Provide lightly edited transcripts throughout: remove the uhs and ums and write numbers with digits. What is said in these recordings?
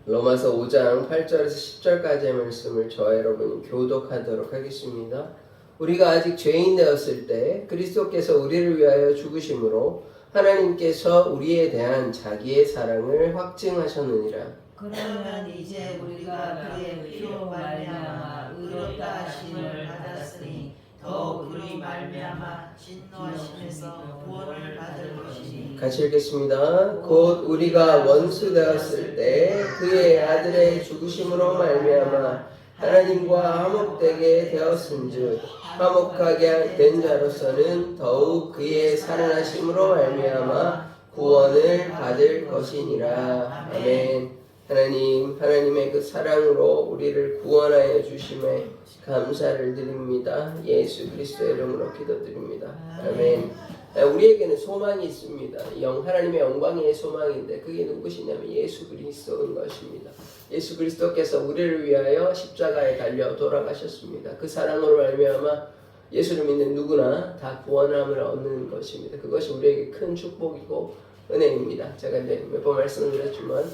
로마서 5장 8절에서 10절까지의 말씀을 저와 여러분이 교독하도록 하겠습니다. 우리가 아직 죄인 되었을 때 그리스도께서 우리를 위하여 죽으심으로 하나님께서 우리에 대한 자기의 사랑을 확증하셨느니라. 그러면 이제 우리가 그의 피로 말미암아 의롭다 하심을 받았으니 더욱 그로 말미암아 진노하심에서 구원을 받을 것이니. 같이 읽겠습니다. 곧 우리가 원수 되었을 때 그의 아들의 죽으심으로 말미암아 하나님과 화목되게 되었은즉 화목하게 된 자로서는 더욱 그의 살아나심으로 말미암아 구원을 받을 것이니라. 아멘. 하나님의 그 사랑으로 우리를 구원하여 주심에 감사를 드립니다. 예수 그리스도의 이름으로 기도드립니다. 아멘. 우리에게는 소망이 있습니다. 하나님의 영광의 소망인데 그게 누구시냐면 예수 그리스도인 것입니다. 예수 그리스도께서 우리를 위하여 십자가에 달려 돌아가셨습니다. 그 사랑으로 말미암아 예수를 믿는 누구나 다 구원함을 얻는 것입니다. 그것이 우리에게 큰 축복이고 은혜입니다. 제가 이제 몇 번 말씀을 드렸지만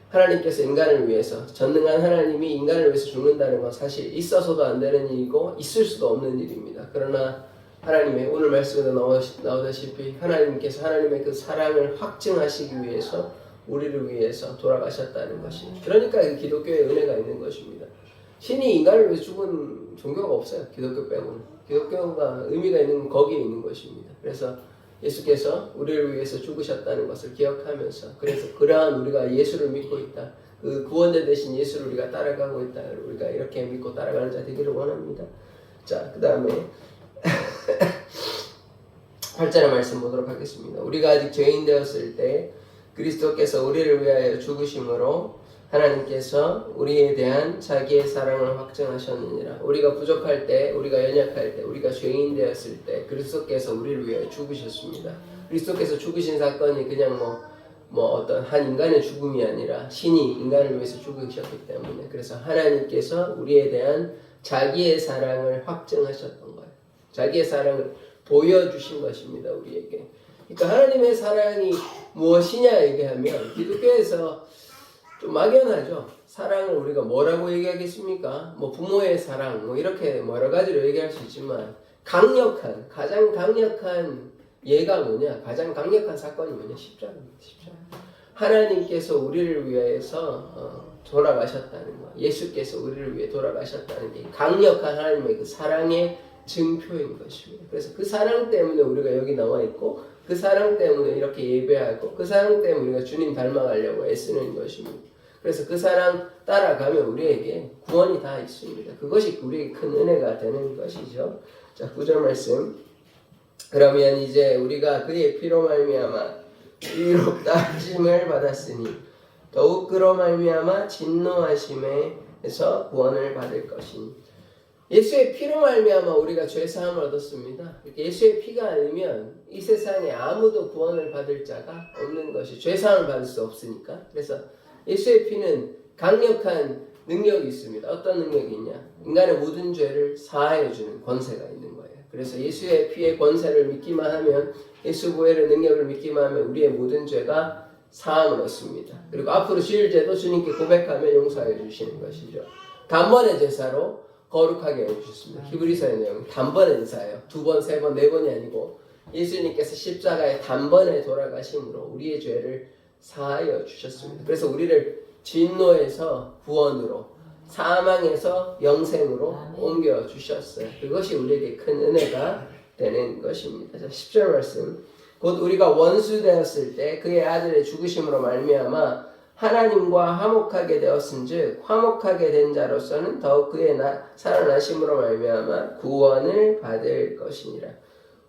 하나님께서 인간을 위해서, 전능한 하나님이 인간을 위해서 죽는다는 건 사실 있어서도 안 되는 일이고 있을 수도 없는 일입니다. 그러나 하나님의 오늘 말씀에도 나오다시피 하나님께서 하나님의 그 사랑을 확증하시기 위해서 우리를 위해서 돌아가셨다는 것입니다. 그러니까 그 기독교의 은혜가 있는 것입니다. 신이 인간을 위해서 죽은 종교가 없어요. 기독교 빼고는. 기독교가 의미가 있는 건 거기에 있는 것입니다. 그래서 예수께서 우리를 위해서 죽으셨다는 것을 기억하면서, 그래서 그러한 우리가 예수를 믿고 있다, 그 구원자 되신 예수를 우리가 따라가고 있다, 우리가 이렇게 믿고 따라가는 자 되기를 원합니다. 자, 그 다음에 8절의 말씀 보도록 하겠습니다. 우리가 아직 죄인 되었을 때 그리스도께서 우리를 위하여 죽으심으로 하나님께서 우리에 대한 자기의 사랑을 확증하셨느니라. 우리가 부족할 때, 우리가 연약할 때, 우리가 죄인 되었을 때 그리스도께서 우리를 위하여 죽으셨습니다. 그리스도께서 죽으신 사건이 그냥 어떤 한 인간의 죽음이 아니라 신이 인간을 위해서 죽으셨기 때문에, 그래서 하나님께서 우리에 대한 자기의 사랑을 확증하셨던 거예요. 자기의 사랑을 보여주신 것입니다, 우리에게. 그러니까 하나님의 사랑이 무엇이냐 얘기하면 기독교에서 좀 막연하죠. 사랑을 우리가 뭐라고 얘기하겠습니까? 부모의 사랑, 이렇게 여러 가지로 얘기할 수 있지만, 가장 강력한 예가 뭐냐? 가장 강력한 사건이 뭐냐? 십자가입니다. 십자가. 하나님께서 우리를 위해서 돌아가셨다는 거, 예수께서 우리를 위해 돌아가셨다는 게 강력한 하나님의 그 사랑의 증표인 것입니다. 그래서 그 사랑 때문에 우리가 여기 나와 있고, 그 사랑 때문에 이렇게 예배하고, 그 사랑 때문에 우리가 주님 닮아가려고 애쓰는 것입니다. 그래서 그 사랑 따라가면 우리에게 구원이 다 있습니다. 그것이 우리에게 큰 은혜가 되는 것이죠. 자, 9절 말씀. 그러면 이제 우리가 그의 피로 말미암아 의롭다 하심을 받았으니 더욱 그로 말미암아 진노하심에서 구원을 받을 것이니. 예수의 피로 말미암아 우리가 죄 사함을 얻었습니다. 예수의 피가 아니면 이 세상에 아무도 구원을 받을 자가 없는 것이, 죄 사함을 받을 수 없으니까. 그래서 예수의 피는 강력한 능력이 있습니다. 어떤 능력이 있냐? 인간의 모든 죄를 사하여 주는 권세가 있는 거예요. 그래서 예수의 피의 권세를 믿기만 하면, 예수 보혈의 능력을 믿기만 하면 우리의 모든 죄가 사함을 얻습니다. 그리고 앞으로 지을 죄도 주님께 고백하면 용서해 주시는 것이죠. 단번의 제사로 거룩하게 해주셨습니다. 히브리서의 내용은 단번의 제사예요. 2번, 3번, 4번이 아니고 예수님께서 십자가에 단번에 돌아가심으로 우리의 죄를 사하여 주셨습니다. 그래서 우리를 진노에서 구원으로, 사망에서 영생으로 옮겨 주셨어요. 그것이 우리에게 큰 은혜가 되는 것입니다. 자, 10절 말씀. 곧 우리가 원수 되었을 때 그의 아들의 죽으심으로 말미암아 하나님과 화목하게 되었은즉 화목하게 된 자로서는 더욱 그의 살아나심으로 말미암아 구원을 받을 것이니라.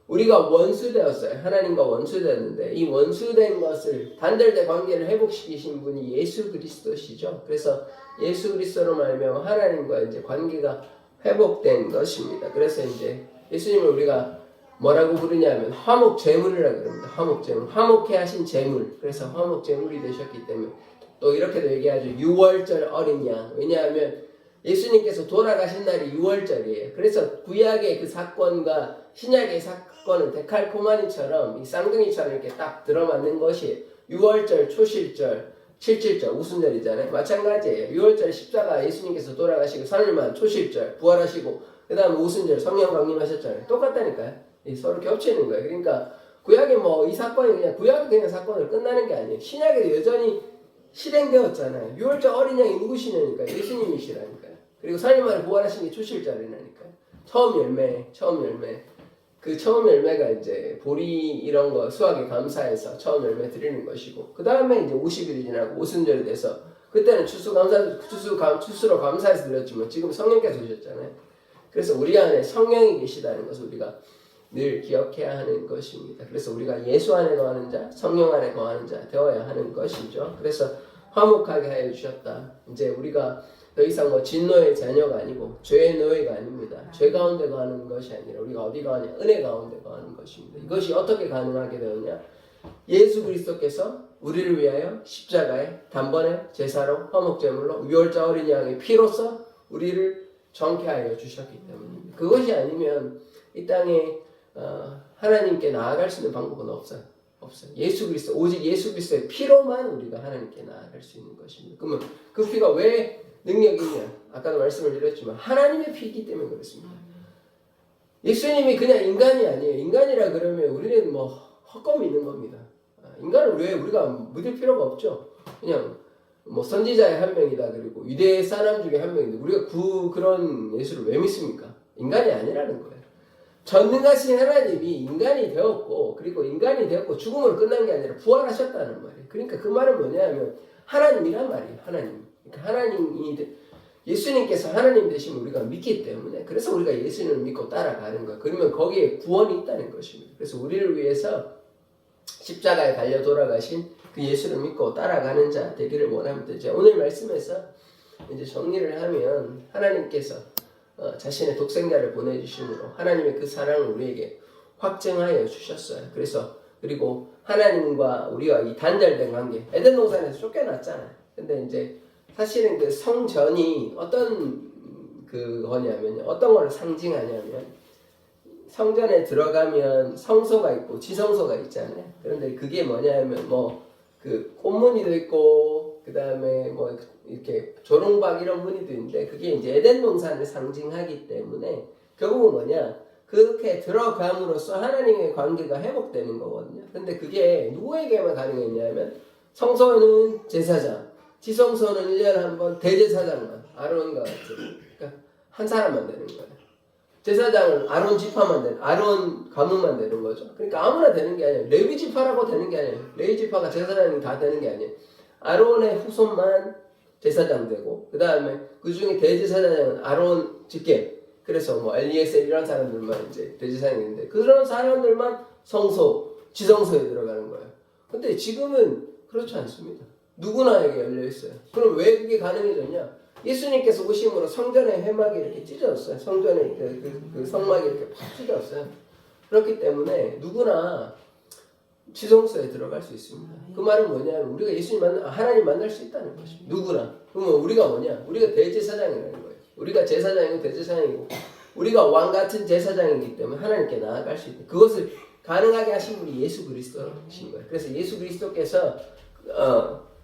우리가 원수되었어요. 하나님과 원수되었는데 이 원수된 것을, 단절된 관계를 회복시키신 분이 예수 그리스도시죠. 그래서 예수 그리스도로 말미암아 하나님과 이제 관계가 회복된 것입니다. 그래서 이제 예수님을 우리가 뭐라고 부르냐면 화목 제물이라고 그럽니다. 화목 제물, 화목해 하신 제물. 그래서 화목 제물이 되셨기 때문에 또 이렇게도 얘기하죠. 6월절 어린 양. 왜냐하면 예수님께서 돌아가신 날이 6월절이에요. 그래서 구약의 그 사건과 신약의 사건은 데칼코마니처럼 이 쌍둥이처럼 이렇게 딱 들어맞는 것이 6월절, 초실절, 7.7절 우순절이잖아요. 마찬가지예요. 6월절 십자가 예수님께서 돌아가시고 3일만 초실절 부활하시고 그 다음에 우순절 성령 강림하셨잖아요. 똑같다니까요. 서로 겹치는 거예요. 그러니까 구약에 뭐 이 사건이 그냥 구약이 그냥 사건으로 끝나는 게 아니에요. 신약에도 여전히 실행되었잖아요. 6월절 어린 양이 누구시냐니까 예수님이시라니까요. 그리고 3일 만에 부활하신 게 초실절이라니까요. 처음 열매. 그 처음 열매가 이제 보리 이런 거 수확에 감사해서 처음 열매 드리는 것이고 그 다음에 이제 50일이 지나고 오순절이 돼서 그때는 추수로 감사해서 드렸지만 지금 성령께서 오셨잖아요. 그래서 우리 안에 성령이 계시다는 것을 우리가 늘 기억해야 하는 것입니다. 그래서 우리가 예수 안에 거하는 자, 성령 안에 거하는 자 되어야 하는 것이죠. 그래서 화목하게 하여 주셨다. 이제 우리가 더 이상 뭐 진노의 자녀가 아니고 죄의 노예가 아닙니다. 죄 가운데 거하는 것이 아니라 우리가 어디 거하냐? 은혜 가운데 거하는 것입니다. 이것이 어떻게 가능하게 되었냐? 예수 그리스도께서 우리를 위하여 십자가에 단번에 제사로 화목제물로 유월자 어린 양의 피로써 우리를 정케하여 주셨기 때문입니다. 그것이 아니면 이 땅에 하나님께 나아갈 수 있는 방법은 없어요. 예수 그리스도 오직 예수 그리스도의 피로만 우리가 하나님께 나아갈 수 있는 것입니다. 그러면 그 피가 왜 능력이 있냐? 아까도 말씀을 드렸지만 하나님의 피이기 때문에 그렇습니다. 예수님이 그냥 인간이 아니에요. 인간이라 그러면 우리는 뭐 헛것이 있는 겁니다. 인간을 왜 우리가 믿을 필요가 없죠. 그냥 뭐 선지자의 한 명이다 그리고 유대 사람 중에 한 명인데 우리가 그런 예수를 왜 믿습니까? 인간이 아니라는 거예요. 전능하신 하나님이 인간이 되었고 그리고 인간이 되었고 죽음으로 끝난 게 아니라 부활하셨다는 말이에요. 그러니까 그 말은 뭐냐면 하나님이란 말이에요. 하나님. 그러니까 하나님이 예수님께서 하나님 되심을 우리가 믿기 때문에 그래서 우리가 예수님을 믿고 따라가는 거예요. 그러면 거기에 구원이 있다는 것입니다. 그래서 우리를 위해서 십자가에 달려 돌아가신 그 예수를 믿고 따라가는 자 되기를 원합니다. 이제 오늘 말씀에서 이제 정리를 하면 하나님께서 자신의 독생자를 보내주심으로 하나님의 그 사랑을 우리에게 확증하여 주셨어요. 그리고 하나님과 우리와 이 단절된 관계, 에덴 동산에서 쫓겨났잖아요. 근데 이제 사실은 그 성전이 어떤 거냐면요. 어떤 걸 상징하냐면 성전에 들어가면 성소가 있고 지성소가 있잖아요. 그런데 그게 뭐냐면 뭐 그 꽃무늬도 있고 그 다음에 뭐 이렇게 조롱박 이런 무늬도 있는데 그게 이제 에덴 동산을 상징하기 때문에 결국은 뭐냐 그렇게 들어감으로써 하나님의 관계가 회복되는 거거든요. 근데 그게 누구에게만 가능했냐면 성소는 제사장, 지성소는 1년에 한 번 대제사장만 아론과 같은 그러니까 한 사람만 되는 거예요. 제사장은 아론 지파만 되는 아론 가문만 되는 거죠. 그러니까 아무나 되는 게 아니에요. 레위 지파라고 되는 게 아니에요. 레위 지파가 제사장이 다 되는 게 아니에요. 아론의 후손만 제사장 되고 그 다음에 그 중에 대제사장은 아론 직계 그래서 뭐 엘리에셀 이런 사람들만 이제 대제사장이 있는데 그런 사람들만 성소 지성소에 들어가는 거예요. 근데 지금은 그렇지 않습니다. 누구나에게 열려 있어요. 그럼 왜 그게 가능해졌냐? 예수님께서 오심으로 성전의 회막이 이렇게 찢어졌어요. 성전의 그 성막이 이렇게 팍 찢어졌어요. 그렇기 때문에 누구나 지성소에 들어갈 수 있습니다. 그 말은 뭐냐면 우리가 하나님 만날 수 있다는 것입니다. 누구나. 그러면 우리가 뭐냐? 우리가 대제사장이라는 거예요. 우리가 제사장이고 대제사장이고 우리가 왕 같은 제사장이기 때문에 하나님께 나아갈 수 있다. 그것을 가능하게 하신 분이 예수 그리스도신 거예요. 그래서 예수 그리스도께서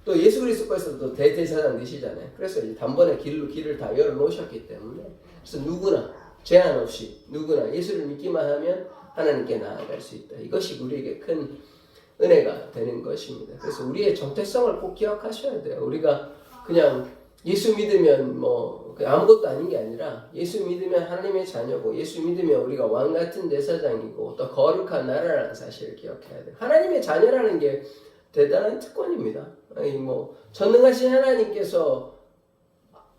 또 예수 그리스도께서 또 대제사장 되시잖아요. 그래서 이제 단번에 길을 다 열어놓으셨기 때문에 그래서 누구나 제한 없이 누구나 예수를 믿기만 하면 하나님께 나아갈 수 있다. 이것이 우리에게 큰 은혜가 되는 것입니다. 그래서 우리의 정체성을 꼭 기억하셔야 돼요. 우리가 그냥 예수 믿으면 뭐 아무것도 아닌 게 아니라 예수 믿으면 하나님의 자녀고 예수 믿으면 우리가 왕 같은 제사장이고 또 거룩한 나라라는 사실을 기억해야 돼요. 하나님의 자녀라는 게 대단한 특권입니다. 아니 뭐 전능하신 하나님께서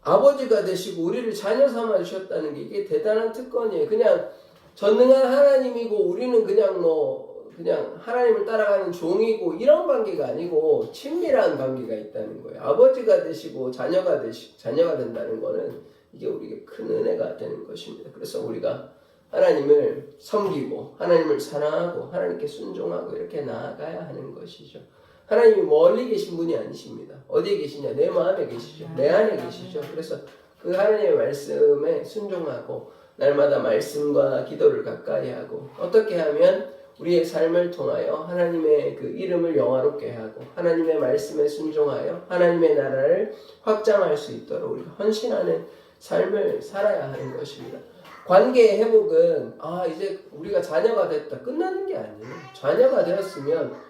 아버지가 되시고 우리를 자녀 삼아 주셨다는 게 이게 대단한 특권이에요. 그냥 전능한 하나님이고 우리는 그냥 하나님을 따라가는 종이고 이런 관계가 아니고 친밀한 관계가 있다는 거예요. 아버지가 되시고 자녀가 된다는 거는 이게 우리에게 큰 은혜가 되는 것입니다. 그래서 우리가 하나님을 섬기고 하나님을 사랑하고 하나님께 순종하고 이렇게 나아가야 하는 것이죠. 하나님이 멀리 계신 분이 아니십니다. 어디에 계시냐? 내 마음에 계시죠. 내 안에 계시죠. 그래서 그 하나님의 말씀에 순종하고 날마다 말씀과 기도를 가까이 하고 어떻게 하면 우리의 삶을 통하여 하나님의 그 이름을 영화롭게 하고 하나님의 말씀에 순종하여 하나님의 나라를 확장할 수 있도록 우리가 헌신하는 삶을 살아야 하는 것입니다. 관계의 회복은 이제 우리가 자녀가 됐다 끝나는 게 아니에요. 자녀가 되었으면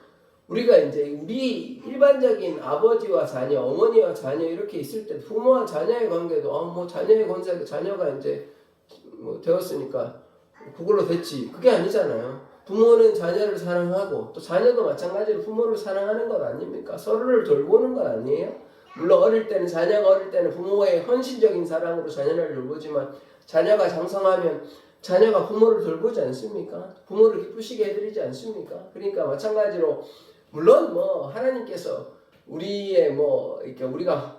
우리가 이제 우리 일반적인 아버지와 자녀, 어머니와 자녀 이렇게 있을 때 부모와 자녀의 관계도 뭐 자녀의 권세, 자녀가 이제 뭐 되었으니까 그걸로 됐지. 그게 아니잖아요. 부모는 자녀를 사랑하고 또 자녀도 마찬가지로 부모를 사랑하는 것 아닙니까? 서로를 돌보는 것 아니에요? 물론 자녀가 어릴 때는 부모의 헌신적인 사랑으로 자녀를 돌보지만 자녀가 장성하면 자녀가 부모를 돌보지 않습니까? 부모를 기쁘시게 해드리지 않습니까? 그러니까 마찬가지로 물론 뭐 하나님께서 우리의 이렇게 우리가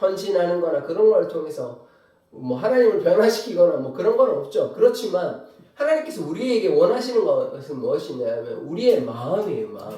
헌신하는 거나 그런 걸 통해서 뭐 하나님을 변화시키거나 뭐 그런 건 없죠. 그렇지만 하나님께서 우리에게 원하시는 것은 무엇이냐면 우리의 마음이에요. 마음.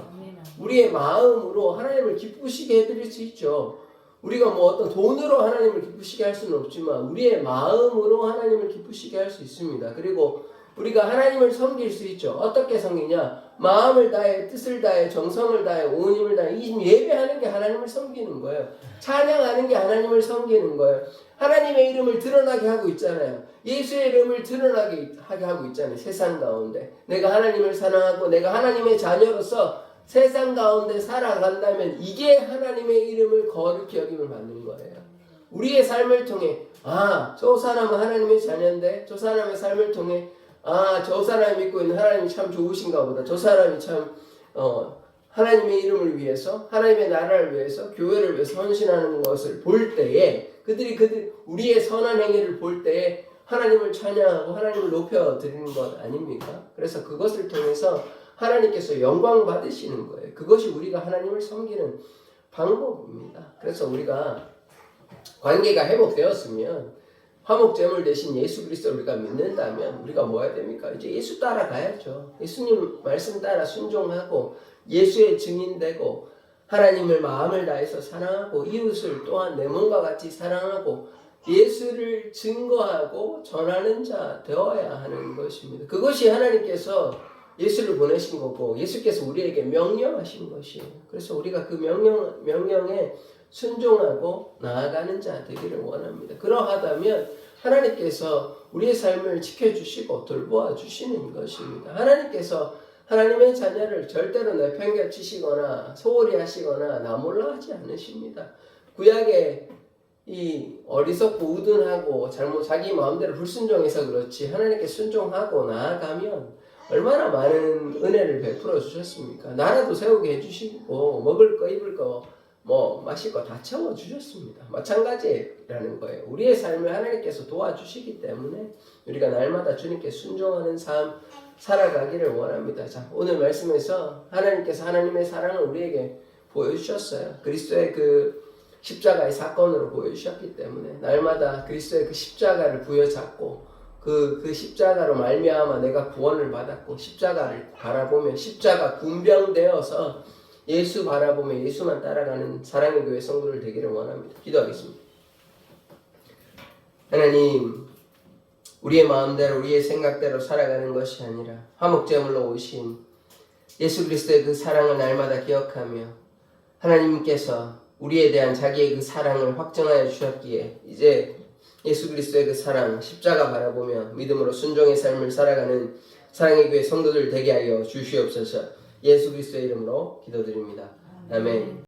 우리의 마음으로 하나님을 기쁘시게 해드릴 수 있죠. 우리가 뭐 어떤 돈으로 하나님을 기쁘시게 할 수는 없지만 우리의 마음으로 하나님을 기쁘시게 할 수 있습니다. 그리고 우리가 하나님을 섬길 수 있죠. 어떻게 섬기냐? 마음을 다해, 뜻을 다해, 정성을 다해, 온 힘을 다해. 이 예배하는 게 하나님을 섬기는 거예요. 찬양하는 게 하나님을 섬기는 거예요. 하나님의 이름을 드러나게 하고 있잖아요. 예수의 이름을 드러나게 하게 하고 있잖아요. 세상 가운데 내가 하나님을 사랑하고 내가 하나님의 자녀로서 세상 가운데 살아간다면 이게 하나님의 이름을 거룩히 여김을 받는 거예요. 우리의 삶을 통해 저 사람은 하나님의 자녀인데 저 사람의 삶을 통해 저 사람이 믿고 있는 하나님이 참 좋으신가 보다. 저 사람이 참 하나님의 이름을 위해서 하나님의 나라를 위해서 교회를 위해서 헌신하는 것을 볼 때에 그들이 우리의 선한 행위를 볼 때에 하나님을 찬양하고 하나님을 높여드리는 것 아닙니까? 그래서 그것을 통해서 하나님께서 영광 받으시는 거예요. 그것이 우리가 하나님을 섬기는 방법입니다. 그래서 우리가 관계가 회복되었으면 화목제물 대신 예수 그리스도를 우리가 믿는다면 우리가 뭐 해야 됩니까? 이제 예수 따라가야죠. 예수님 말씀 따라 순종하고 예수의 증인되고 하나님을 마음을 다해서 사랑하고 이웃을 또한 내 몸과 같이 사랑하고 예수를 증거하고 전하는 자 되어야 하는 것입니다. 그것이 하나님께서 예수를 보내신 거고 예수께서 우리에게 명령하신 것이에요. 그래서 우리가 그 명령에 순종하고 나아가는 자 되기를 원합니다. 그러하다면 하나님께서 우리의 삶을 지켜주시고 돌보아 주시는 것입니다. 하나님께서 하나님의 자녀를 절대로 내팽개치시거나 소홀히 하시거나 나몰라 하지 않으십니다. 구약에 이 어리석고 우둔하고 자기 마음대로 불순종해서 그렇지 하나님께 순종하고 나아가면 얼마나 많은 은혜를 베풀어 주셨습니까? 나라도 세우게 해주시고 먹을 거 입을 거 마실 거 다 채워 주셨습니다. 마찬가지라는 거예요. 우리의 삶을 하나님께서 도와주시기 때문에 우리가 날마다 주님께 순종하는 삶 살아가기를 원합니다. 자, 오늘 말씀에서 하나님께서 하나님의 사랑을 우리에게 보여주셨어요. 그리스도의 그 십자가의 사건으로 보여주셨기 때문에 날마다 그리스도의 그 십자가를 부여잡고 그 십자가로 말미암아 내가 구원을 받았고 십자가를 바라보며 십자가 군병되어서 예수 바라보며 예수만 따라가는 사랑의 교회 성도들 되기를 원합니다. 기도하겠습니다. 하나님, 우리의 마음대로 우리의 생각대로 살아가는 것이 아니라 화목제물로 오신 예수 그리스도의 그 사랑을 날마다 기억하며 하나님께서 우리에 대한 자기의 그 사랑을 확정하여 주셨기에 이제 예수 그리스도의 그 사랑, 십자가 바라보며 믿음으로 순종의 삶을 살아가는 사랑의 교회 성도들 되게 하여 주시옵소서. 예수 그리스도의 이름으로 기도드립니다. 아멘.